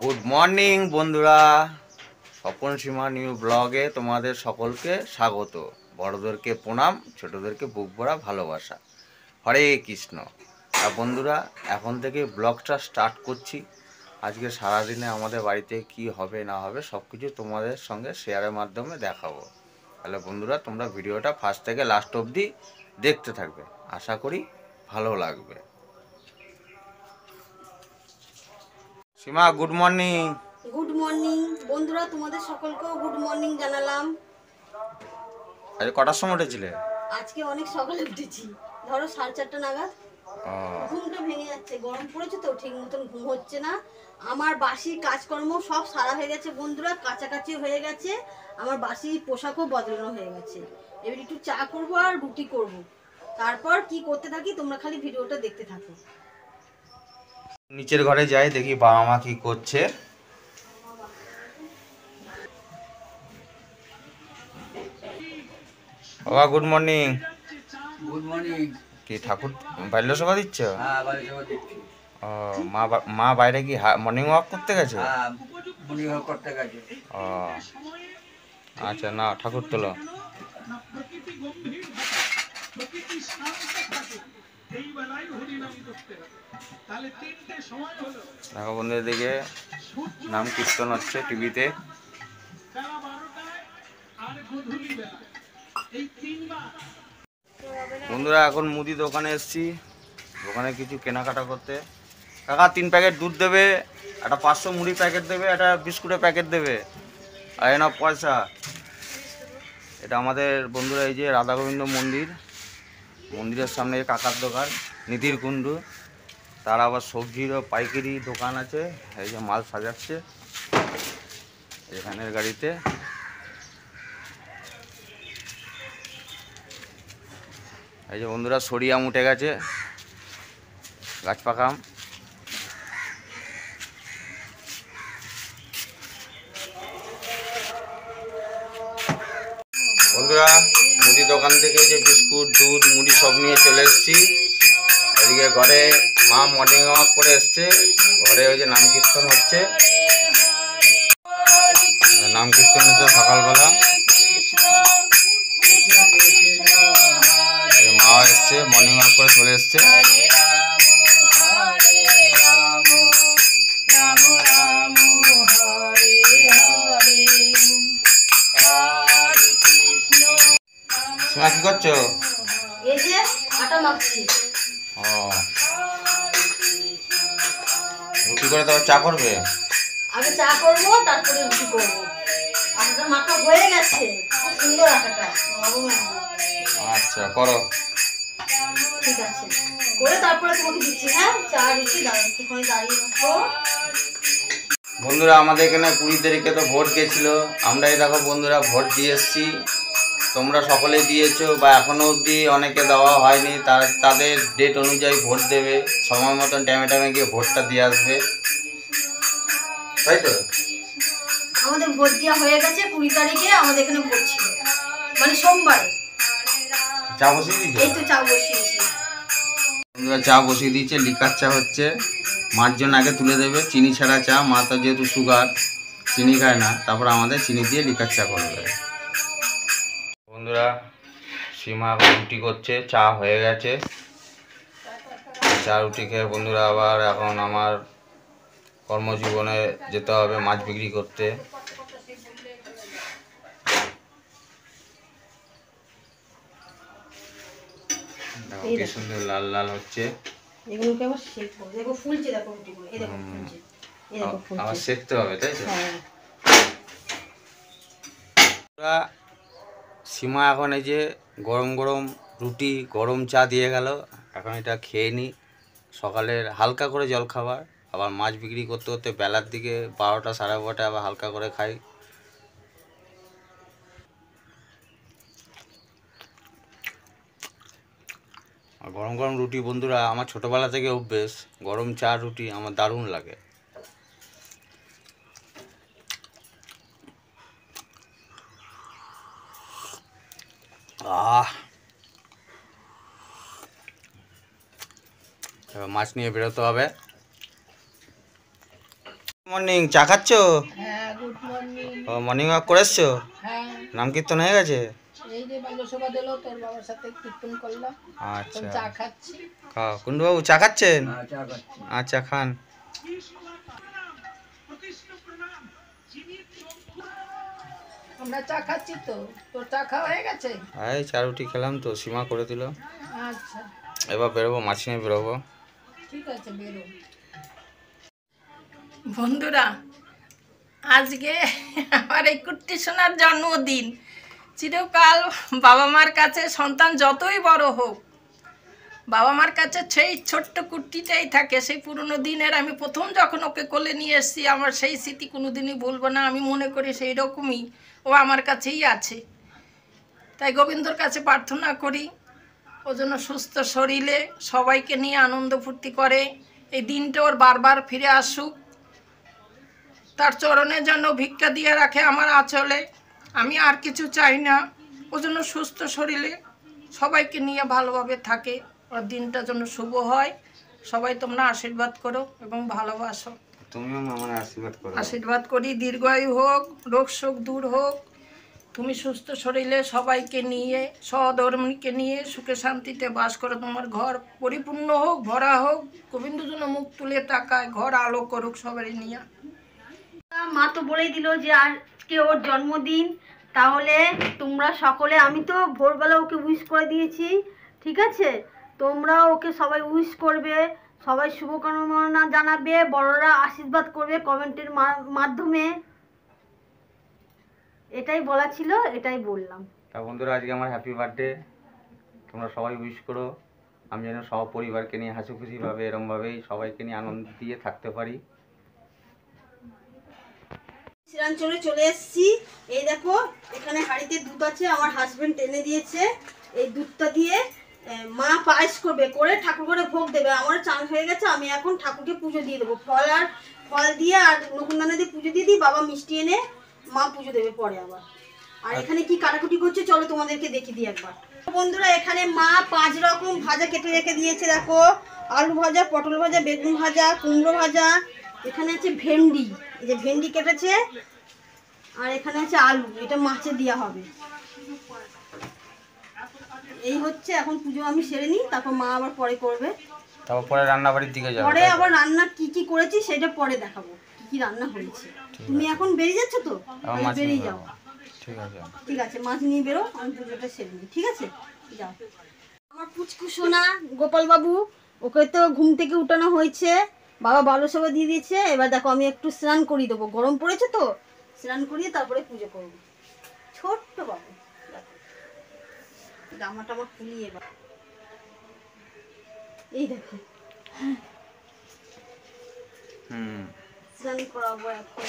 Good morning বন্ধুরা, স্বপন সীমা new ব্লগে তোমাদের সকলকে স্বাগত। বড়দেরকে প্রণাম, ছোটদেরকে বুক ভরা ভালোবাসা। হরে কৃষ্ণ। আর বন্ধুরা, এখন থেকে ব্লগটা স্টার্ট করছি। আজকে সারাদিনে আমাদের বাড়িতে কি হবে না হবে সব কিছু তোমাদের সঙ্গে শেয়ারের মাধ্যমে দেখাবো। তাহলে বন্ধুরা, তোমরা ভিডিওটা ফার্স্ট থেকে লাস্ট অবধি দেখতে থাকবে, আশা করি ভালো লাগবে। সীমা, গুড মর্নিং। গুড মর্নিং বন্ধুরা, তোমাদের সকলকেও গুড মর্নিং জানালাম। আজ কটার সময় উঠেছিলে? আজকে অনেক সকালে উঠেছি, ধরো 4:30 নাগাদ। ও, ঘুমটা ভেঙে যাচ্ছে, গরম পড়েছে তো ঠিক মতন ঘুম হচ্ছে না। আমার বাসি কাজকর্ম সব সারা হয়ে গেছে বন্ধুরা, কাছাকাছি হয়ে গেছে। আমার বাসি পোশাকও বদলানো হয়ে গেছে। এবার একটু চা করব আর রুটি করব। তারপর কি করতে থাকি তোমরা খালি ভিডিওটা দেখতে থাকো। নিচের ঘরে যাই, দেখি বাবা মা কি করছে। বাবা গুড মর্নিং। Good morning. কি ঠাকুর বাল্য সভা দিচ্ছ? হ্যাঁ, বাড়ি সবাই দেখছি। ও, মা বাইরে কি মর্নিং ওয়াক করতে গেছে? হ্যাঁ, মর্নিং ওয়াক করতে গেছে। ও আচ্ছা, না ঠাকুর তোলো। দেখো বন্ধুদের দিকে নাম কীর্তন হচ্ছে টিভিতে। বন্ধুরা, এখন মুদি দোকানে এসেছি, দোকানে কিছু কেনাকাটা করতে। কাকা 3 প্যাকেট দুধ দেবে, একটা 500 মুড়ি প্যাকেট দেবে, একটা বিস্কুটের প্যাকেট দেবে, আর এনা পয়সা। এটা আমাদের বন্ধুরা, এই যে রাধা গোবিন্দ মন্দির, মন্দিরের সামনে কাকার দোকান নিধির কুণ্ডু। তার আবার সবজিরও পাইকারি দোকান আছে। এই যে মাল সাজাচ্ছে এখানের গাড়িতে। এই যে বন্ধুরা, সরিয়ে আম উঠে গেছে, গাছ পাকা আম। বন্ধুরা, মুদি দোকান থেকে যে বিস্কুট দুধ মুড়ি সব নিয়ে চলে এসেছি। এদিকে ঘরে মা মর্নিং ওয়াক করে এসছে, ঘরে ওই যে নাম কীর্তন হচ্ছে, নাম কীর্তন হচ্ছে সকালবেলা। মা এসছে, মর্নিং ওয়াক করে চলে এসছে। সীমা, কি করছো? এই যে আটা মাখছি। ও, রুটি করে তারপর চা করবে? আগে চা করবো, তারপরে রুটি করবো। আটাটা মাখা হয়ে গেছে, খুব সুন্দর আটাটা, নরম একদম। আচ্ছা, করো। ঠিক আছে, করে তারপরে তোমাকে দিচ্ছি। হ্যাঁ, চা রুটি একটুখানি দাঁড়িয়ে রাখো। বন্ধুরা, আমাদের এখানে 20 তারিখে তো ভোট গেছিলো। আমরা এই দেখো বন্ধুরা, ভোট দিয়ে এসেছি। তোমরা সকলেই দিয়েছো, বা এখনও অবধি অনেকে দেওয়া হয়নি, তাদের ডেট অনুযায়ী ভোট দেবে। সময় মতন টাইমে টাইমে গিয়ে ভোটটা দিয়ে আসবে, তাই তো? আমাদের ভোট দেওয়া হয়ে গেছে 20 তারিখে। আমাদের এখানে ভোট ছিল, মানে সোমবারে। চা বসিয়ে দিয়েছে? এই তো চা বসিয়েছি বন্ধুরা, চা বসিয়ে দিয়েছে, লিকার চা হচ্ছে। মার জন্য আগে তুলে দেবে, চিনি ছাড়া চা। মা তো যেহেতু সুগার, চিনি খায় না, তারপর আমাদের চিনি দিয়ে লিকার চা করবে। বন্ধুরা, সীমা এখন রুটি করছে, চা হয়ে গেছে। চা রুটি খেয়ে বন্ধুরা আবার এখন আমার কর্মজীবনে যেতে হবে, মাছ বিক্রি করতে। দেখো কি সুন্দর লাল লাল হচ্ছে। এগুলোকে আবার শেখবো। দেখো ফুলছে, দেখো রুটিগুলো, এই দেখো ফুলছে, এই দেখো আবার ফুলছে। সেঁকতে হবে, তাই তো? হ্যাঁ। সীমা এখন এই যে গরম গরম রুটি গরম চা দিয়ে গেল, এখন এটা খেয়ে নিই। সকালের হালকা করে জল খাবার, আবার মাছ বিক্রি করতে করতে বেলার দিকে 12টা সাড়ে 12টায় আবার হালকা করে খাই। আর গরম গরম রুটি বন্ধুরা, আমার ছোটোবেলা থেকে অভ্যেস। গরম চা রুটি আমার দারুণ লাগে। এবার মাছ নিয়ে বেরোতে হবে। মর্নিং, চা খাচ্ছ? হ্যাঁ, গুড মর্নিং। ও, মর্নিং ওয়াক করে এসছো? হ্যাঁ, নাম কীর্তন হয়ে গেছে? এই যে বাল্যসভা দিল, তোর বাবার সাথে কীর্তন করলাম, এখন আচ্ছা, চা খাচ্ছি। খাও। কুন্ডুবাবু চা খাচ্ছেন? হ্যাঁ, চা খাচ্ছি। আচ্ছা, খান। আমরা চা খাচ্ছি তো, তোর চা খাওয়া হয়ে গেছে? এই চা রুটি খেলাম তো, সীমা করে দিল। আচ্ছা, এবার বেরোবো, মাছ নিয়ে বেরোবো। ঠিক আছে, বেরো। বন্ধুরা, আজকে আমার এই কুট্টি সোনার জন্মদিন। চিরকাল বাবা মার কাছে সন্তান যতই বড় হোক, বাবা মার কাছে সেই ছোট্ট কুট্টিটাই থাকে। সেই পুরনো দিনের, আমি প্রথম যখন ওকে কোলে নিয়ে এসেছি, আমার সেই স্মৃতি কোনো দিনই ভুলবো না। আমি মনে করি সেই রকমই ও আমার কাছেই আছে। তাই গোবিন্দর কাছে প্রার্থনা করি ও যেন সুস্থ শরীরে সবাইকে নিয়ে আনন্দ ফুর্তি করে। এই দিনটা ওর বারবার ফিরে আসুক, তার চরণে যেন ভিক্ষা দিয়ে রাখে আমার আঁচলে। আমি আর কিছু চাই না, ও যেন সুস্থ শরীরে সবাইকে নিয়ে ভালোভাবে থাকে। ওর দিনটা যেন শুভ হয়। সবাই তোমরা আশীর্বাদ করো এবং ভালোবাসো। তুমিও আমার আশীর্বাদ করো। আশীর্বাদ করি, দীর্ঘায়ু হোক, রোগ শোক দূর হোক। তুমি সুস্থ শরীরে সবাইকে নিয়ে, সহধর্মীকে নিয়ে সুখে শান্তিতে বাস করো। তোমার ঘর পরিপূর্ণ হোক, ভরা হোক। গোবিন্দ যেন মুখ তুলে তাকায়, ঘর আলো করুক সবারই নিয়ে। মা তো বলেই দিল যে আজকে ওর জন্মদিন, তাহলে তোমরা সকলে, আমি তো ভোরবেলা ওকে উইশ করে দিয়েছি, ঠিক আছে? তোমরা ওকে সবাই উইশ করবে, সবাই শুভকামনা জানাবে, বড়রা আশীর্বাদ করবে কমেন্টের মাধ্যমে। এটাই বলা ছিল, এটাই বললাম। তা বন্ধুরা, আজকে আমার হ্যাপি বার্থডে, তোমরা সবাই উইশ করো। আমি যেন সব পরিবারকে নিয়ে হাসি খুশিভাবে, এরমভাবেই সবাইকে নিয়ে আনন্দ দিয়ে থাকতে পারি। শ্রীরাঞ্চলে চলে এসেছি। এই দেখো, এখানে হাঁড়িতে দুধ আছে, আমার হাজবেন্ড এনে দিয়েছে। এই দুধটা দিয়ে মা পায়েস করবে, করে ঠাকুর ঘরে ভোগ দেবে। আমার চান হয়ে গেছে, আমি এখন ঠাকুরকে পুজো দিয়ে দেবো। ফল দিয়ে আর নকুনদানা দিয়ে পুজো দিয়ে দিই। বাবা মিষ্টি এনে মা পুজো দেবে পরে আবার। আর এখানে কি কাটাকুটি করছে চলো তোমাদেরকে দেখিয়ে দিই একবার। বন্ধুরা, এখানে মা 5 রকম ভাজা কেটে রেখে দিয়েছে। দেখো, আলু ভাজা, পটল ভাজা, বেগুন ভাজা, কুমড়ো ভাজা, এখানে আছে ভেন্ডি, এই যে ভেন্ডি কেটেছে, আর এখানে আছে আলু, এটা মাছে দেওয়া হবে। এই হচ্ছে, এখন পুজো আমি সেরে নিই, তারপর মা আবার পরে করবে। তারপর পরে রান্নাবাড়ির দিকে যাবো। পরে আবার রান্না কি কি করেছি সেটা পরে দেখাবো, কি কি রান্না হয়েছে। তুমি এখন বেরিয়ে যাচ্ছ তো? বেরিয়ে যাও। ঠিক আছে, ঠিক আছে, মাছ নিয়ে বেরো, আমি পুজোটা সেরে নিই, ঠিক আছে? যাও। আমার পুচকু সোনা গোপাল বাবু, ওকে তো ঘুম থেকে উঠানো হয়েছে, বাবা বালুসভা দিয়ে দিয়েছে। এবার দেখো, আমি একটু স্নান করিয়ে দেবো, গরম পড়েছে তো, স্নান করিয়ে তারপরে পুজো করবো। ছোট্ট বাবু, জামাটা আমার খুলি এবার। এই দেখো, স্নান করাবো এখন।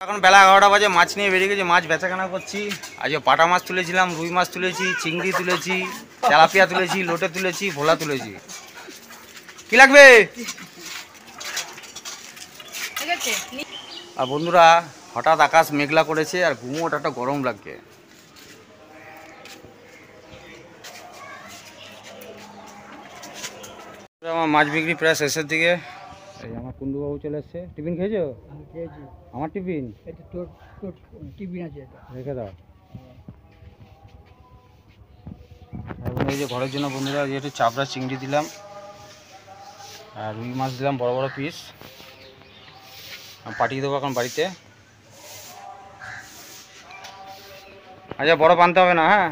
এখন বেলা 11টা বাজে, মাছ নিয়ে বেরিয়ে গেছি, মাছ বেচাকেনা করছি। আজকে পাটা মাছ তুলেছিলাম, রুই মাছ তুলেছি, চিংড়ি তুলেছি, তেলাপিয়া তুলেছি, লোটে তুলেছি, ভোলা তুলেছি। কি লাগবে? আর বন্ধুরা, হঠাৎ আকাশ মেঘলা করেছে আর ঘুমোট একটা গরম লাগছে। আমার মাছ বিক্রি প্রায় শেষের দিকে। এই আমার কুন্ডুবাবু চলে এসছে। টিফিন খেয়েছো? খেয়েছি। আমার টিফিন এটা তোর তোর টিফিন আছে, এটা রেখে দাও। এবং এই যে ঘরের জন্য বন্ধুরা, একটু চাপড়া চিংড়ি দিলাম আর রুই মাছ দিলাম বড় বড় পিস। পাঠিয়ে দেবো এখন বাড়িতে। আচ্ছা, বড় বানতে হবে না, হ্যাঁ?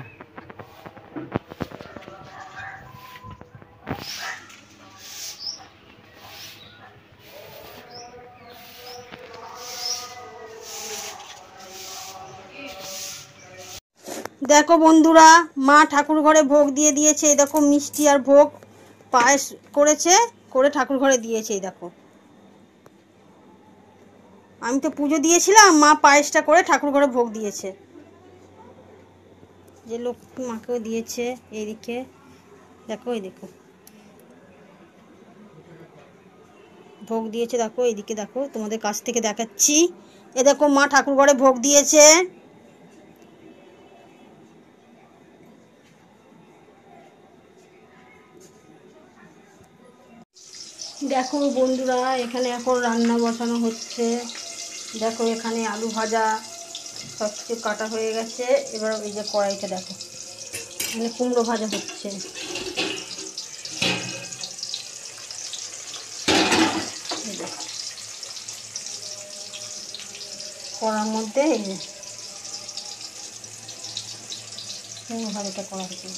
দেখো বন্ধুরা, মা ঠাকুর ঘরে ভোগ দিয়ে দিয়েছে। এই দেখো, মিষ্টি আর ভোগ পায়েস করেছে, করে ঠাকুর ঘরে দিয়েছে। এই দেখো, আমি তো পুজো দিয়েছিলাম, মা পায়েসটা করে ঠাকুর ঘরে ভোগ দিয়েছে। যে লক্ষ্মী মাকেও দিয়েছে এইদিকে। দেখো এই দেখো ভোগ দিয়েছে, দেখো এইদিকে দেখো, তোমাদের কাছ থেকে দেখাচ্ছি। এ দেখো মা ঠাকুর ঘরে ভোগ দিয়েছে। দেখো বন্ধুরা, এখানে এখন রান্না বসানো হচ্ছে। দেখো এখানে আলু ভাজা সব কিছু কাটা হয়ে গেছে। এবার এই যে কড়াইটা দেখো, এখানে কুমড়ো ভাজা হচ্ছে। এই দেখো, কড়ার মধ্যে এই যে কুমড়ো ভাজাটা করা হচ্ছে।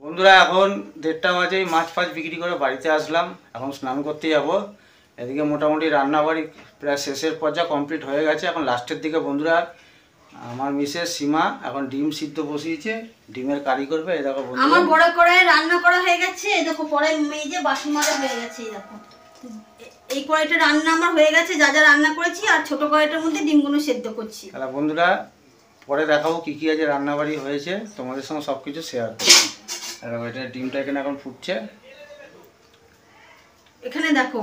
বন্ধুরা এখন 1:30 বাজে, মাছ ফাছ বিক্রি করে বাড়িতে আসলাম। এখন স্নান করতে যাব। এদিকে মোটামুটি রান্নাবাড়ি প্রায় শেষের পর্যায়ে কমপ্লিট হয়ে গেছে। এখন লাস্টের দিকে বন্ধুরা আমার মিসেস সীমা এখন ডিম সিদ্ধ বসিয়েছে, ডিমের কারি করবে। এই দেখো বন্ধুরা, আমার বড় কড়াই রান্না করা হয়ে গেছে। এই দেখো কড়াই মেজে বাসন মাজা হয়ে গেছে। এই দেখো এই কড়াইটা রান্না আমার হয়ে গেছে, যা যা রান্না করেছি। আর ছোট কড়াইটার মধ্যে ডিমগুলো সেদ্ধ করছি। তাহলে বন্ধুরা পরে দেখাবো কি কি আজ রান্নাবাড়ি হয়েছে, তোমাদের সঙ্গে সব কিছু শেয়ার করবো। আর এটা ডিমটা এখানে এখন ফুটছে। এখানে দেখো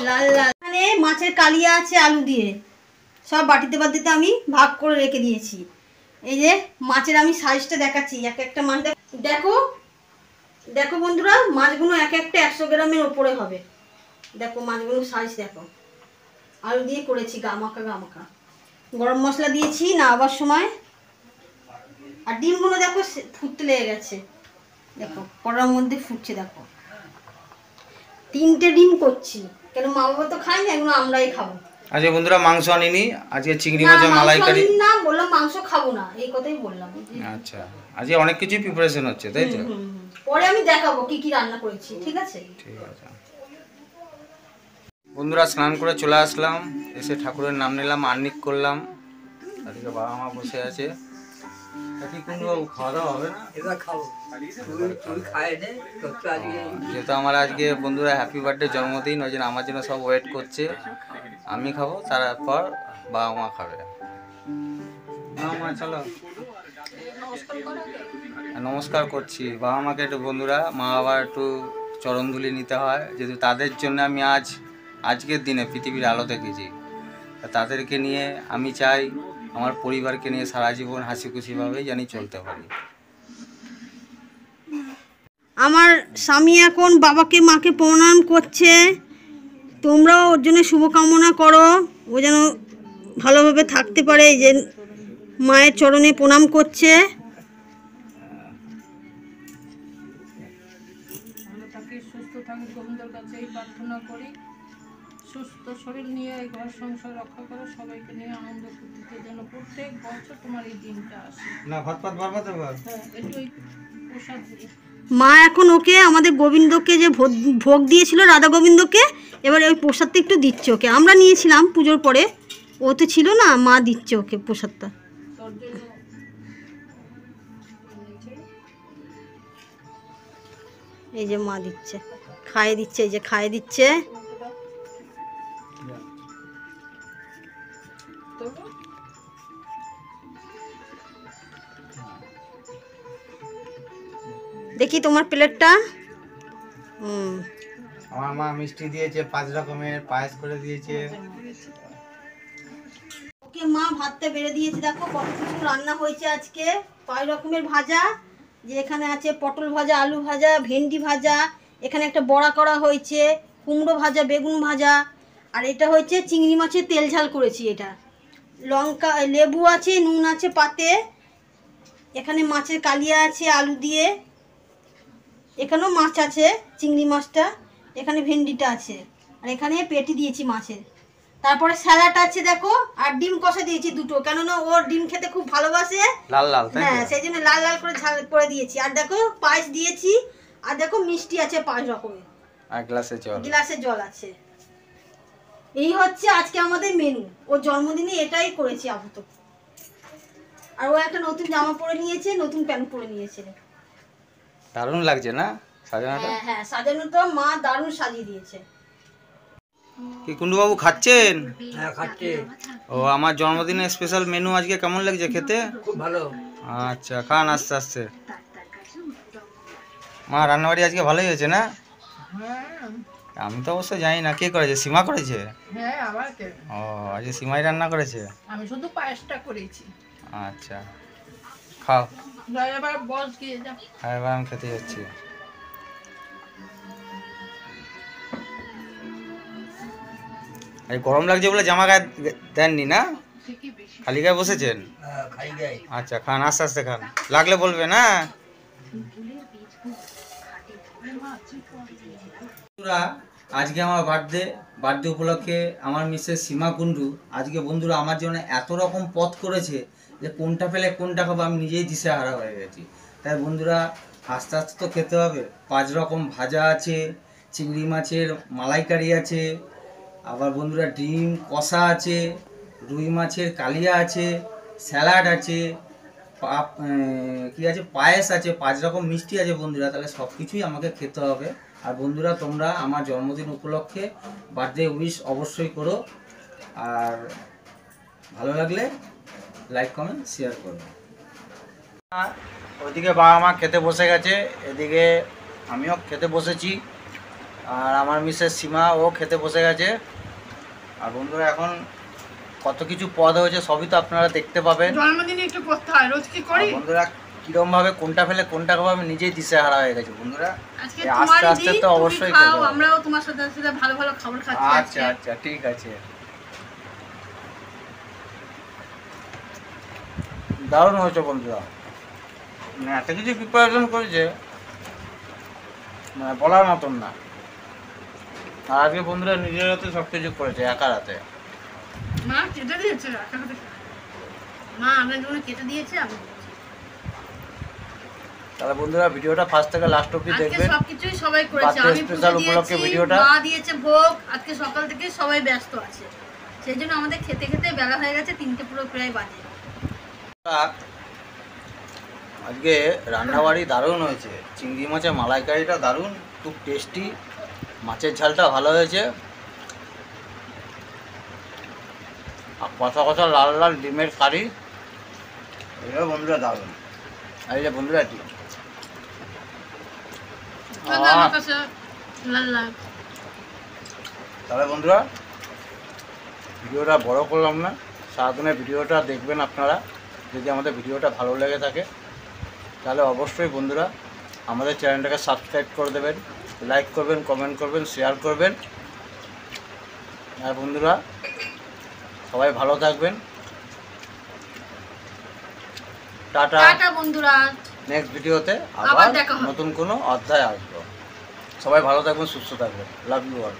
লাল লাল, এখানে মাছের কালিয়া আছে আলু দিয়ে, সব বাটিতে বাটিতে আমি ভাগ করে রেখে দিয়েছি। এই যে মাছের আমি সাইজটা দেখাচ্ছি, এক একটা মাছ দেখো। দেখো বন্ধুরা, মাছগুলো এক একটা 100 গ্রামের ওপরে হবে। দেখো মাছগুলোর সাইজ দেখো। আলু দিয়ে করেছি গামাকা গামাকা। গরম মশলা দিয়েছি না আবার সময়। আর ডিমগুলো দেখো ফুটতে লেগে গেছে। দেখো কড়ার মধ্যে ফুটছে। দেখো 3টে ডিম করছি, কেন মা বাবা তো খায় না, এগুলো আমরাই খাবো। আজকে বন্ধুরা মাংস আনিনি, আজকে চিংড়ি মাছের মালাইকারি। না বললাম মাংস খাবো না, এই কথাই বললাম। আচ্ছা, আজকে অনেক কিছুই প্রিপারেশন হচ্ছে, তাই তো? পরে আমি দেখাবো কি কি রান্না করেছি, ঠিক আছে? ঠিক আছে বন্ধুরা, স্নান করে চলে আসলাম। এসে ঠাকুরের নাম নিলাম, আর্নিক করলাম। আজকে বাবা মা বসে আছে। কি কুন্ডুবাবু খাওয়া দাওয়া হবে না? এবার খাবো। তুই খায় নে, তোর তো আজকে যেহেতু আমার আজকে বন্ধুরা হ্যাপি বার্থডে জন্মদিন, ওই জন্য আমার জন্য সব ওয়েট করছে। আমি খাবো, তারপর বাবা মা খাবে। বাবা মা চলো, নমস্কার করছি বাবা মাকে একটু। বন্ধুরা মা বাবার একটু চরণধুলি নিতে হয়, যেহেতু তাদের জন্য আমি আজকের দিনে পৃথিবীর আলো দেখেছি। তাদেরকে নিয়ে আমি চাই আমার পরিবারকে নিয়ে সারা জীবন হাসি খুশিভাবেই জানি চলতে পারি। আমার স্বামী এখন বাবাকে মাকে প্রণাম করছে। তোমরাও ওর জন্য শুভকামনা করো, ও যেন ভালোভাবে থাকতে পারে। এই যে মায়ের চরণে প্রণাম করছে। ভালো থাকি, সুস্থ থাকি, গোবিন্দর কাছে এই প্রার্থনা করি। সুস্থ শরীর নিয়ে এই ঘর সংসার রক্ষা করো, সবাইকে নিয়ে আনন্দ ফুর্তিতে যেন প্রত্যেক বছর তোমার এই দিনটা আসে। না ভাতপাত বারবার হ্যাঁ, একটু ওই প্রসাদ দিয়ে মা এখন ওকে আমাদের গোবিন্দকে যে ভোগ দিয়েছিল, রাধা গোবিন্দকে, এবার ওই প্রসাদটা একটু দিচ্ছে ওকে। আমরা নিয়েছিলাম পুজোর পরে, ও তো ছিল না, মা দিচ্ছে ওকে প্রসাদটা। তোর জন্য এই যে মা দিচ্ছে, খাইয়ে দিচ্ছে, এই যে খাইয়ে দিচ্ছে। দেখি তোমার প্লেটটা। আমার মা মিষ্টি দিয়েছে, 5 রকমের পায়েস করে দিয়েছে। ওকে মা ভাতটা বেড়ে দিয়েছে। দেখো কত কিছু রান্না হয়েছে আজকে। 5 রকমের ভাজা, যে এখানে আছে পটল ভাজা, আলু ভাজা, ভেন্ডি ভাজা, এখানে একটা বড়া করা হয়েছে, কুমড়ো ভাজা, বেগুন ভাজা, আর এটা হচ্ছে চিংড়ি মাছের তেল ঝাল করেছি। এটা লঙ্কা, লেবু আছে, নুন আছে পাতে, এখানে মাছের কালিয়া আছে আলু দিয়ে, এখানেও মাছ আছে চিংড়ি মাছটা, এখানে ভেন্ডিটা আছে, আর এখানে পেটি দিয়েছি মাছের। তারপরে স্যালাড আছে দেখো, আর ডিম কষা দিয়েছি 2টো, কেননা ও ডিম খেতে খুব ভালোবাসে। লাল লাল, তাই হ্যাঁ, তো? সেই জন্য লাল লাল করে ঝাল করে দিয়েছি। আর দেখো পায়েস দিয়েছি, আর দেখো মিষ্টি আছে 5 রকমের, আর গ্লাসে জল। গ্লাসে জল আছে। এই হচ্ছে আজকে আমাদের মেনু। ওর জন্মদিনে এটাই করেছি আপাতত। আর ও একটা নতুন জামা পরে নিয়েছে, নতুন প্যান্ট পরে নিয়েছে। দারুণ লাগছে না সাজানোটা? হ্যাঁ হ্যাঁ, সাজানোটা মা দারুণ সাজিয়ে দিয়েছে। কি কুন্ডুবাবু খাচ্ছেন? হ্যাঁ খাচ্ছে। ও আমার জন্মদিনের স্পেশাল মেনু আজকে কেমন লাগছে খেতে? খুব ভালো। আচ্ছা, খান আস্তে আস্তে। মা, রান্নাবাড়ি আজকে ভালোই হয়েছে না? হ্যাঁ আমি তো অবশ্য জানি না কে করেছে, সীমা করেছে? হ্যাঁ আবার ও, আজকে সীমাই রান্না করেছে। আমি শুধু পায়েসটা করেছি। আচ্ছা, খাও। এবার বস গিয়ে যা। হ্যাঁ, এবার আমি খেতে যাচ্ছি। এই গরম লাগছে বলে জামা গায়ে দেননি না, খালি গায়ে বসেছেন? খাই গাই। আচ্ছা, খান আস্তে আস্তে খান, লাগলে বলবে না। বন্ধুরা, আজকে আমার বার্থডে উপলক্ষে আমার মিসেস সীমা কুণ্ডু আজকে বন্ধুরা আমার জন্য এত রকম পদ করেছে যে কোনটা ফেলে কোনটা খাবো আমি নিজেই দিশেহারা হয়ে গেছি। তাই বন্ধুরা, আস্তে আস্তে তো খেতে হবে। 5 রকম ভাজা আছে, চিংড়ি মাছের মালাইকারি আছে, আবার বন্ধুরা ডিম কষা আছে, রুই মাছের কালিয়া আছে, স্যালাড আছে, কি আছে, পায়েস আছে, 5 রকম মিষ্টি আছে বন্ধুরা। তাহলে সব কিছুই আমাকে খেতে হবে। আর বন্ধুরা, তোমরা আমার জন্মদিন উপলক্ষে বার্থডে উইশ অবশ্যই করো। আর ভালো লাগলে লাইক কমেন্ট শেয়ার করো। ওইদিকে বাবা মা খেতে বসে গেছে, এদিকে আমিও খেতে বসেছি, আর আমার মিসেস সীমা ও খেতে বসে গেছে। আর বন্ধুরা, এখন কত কিছু পদ হয়েছে সবই তো আপনারা দেখতে পাবেন। জন্মদিনে একটু করতে হয়, রোজ কি করি? আর বন্ধুরা, কিরম ভাবে কোনটা ফেলে কোনটা খাবো আমি নিজেই দিশেহারা হয়ে গেছি বন্ধুরা। আজকে এই তোমার আস্তে আস্তে দিন, তো তুমি অবশ্যই খাও, খেতে হবে। আমরাও তোমার সাথে সাথে ভালো ভালো খাবার খাচ্ছি আচ্ছা আজকে। আচ্ছা, ঠিক আছে। দারুণ হয়েছে বন্ধুরা, মানে এত কিছু প্রিপারেশন করেছে মানে বলার মতন না। আর আজকে বন্ধুরা নিজের হাতে সব কিছু করেছে, একার হাতে। মা কেটে দিয়েছে, মা আপনার জন্য কেটে দিয়েছে। আমি তাহলে বন্ধুরা, ভিডিওটা ফার্স্ট থেকে লাস্ট অবধি আজকে দেখবেন। সবকিছুই সবাই করেছে, বার্থডে আমি পুজো স্পেশাল উপলক্ষে দিয়েছি, ভিডিওটা। মা দিয়েছে ভোগ। আজকে সকাল থেকে সবাই ব্যস্ত আছে, সেই জন্য আমাদের খেতে খেতে বেলা হয়ে গেছে, 3টে পুরো প্রায় বাজে। আজকে রান্নাবাড়ি দারুণ হয়েছে, চিংড়ি মাছের মালাইকারিটা দারুণ, খুব টেস্টি, মাছের ঝালটা ভালো হয়েছে, আর কষা কষা লাল লাল ডিমের কারি, এগুলো বন্ধুরা দারুণ। আর এই যে বন্ধুরা এটি আমার কাছে লাল লাল। তাহলে বন্ধুরা, ভিডিওটা বড় করলাম না, সারাদিনের ভিডিওটা দেখবেন আপনারা। যদি আমাদের ভিডিওটা ভালো লেগে থাকে তাহলে অবশ্যই বন্ধুরা আমাদের চ্যানেলটাকে সাবস্ক্রাইব করে দেবেন, লাইক করবেন, কমেন্ট করবেন, শেয়ার করবেন। আর বন্ধুরা, সবাই ভালো থাকবেন। টাটা। টাটা বন্ধুরা, নেক্সট ভিডিওতে আবার আবার দেখা হবে। নতুন কোনো অধ্যায় আসবো। সবাই ভালো থাকবেন, সুস্থ থাকবেন। Love you all.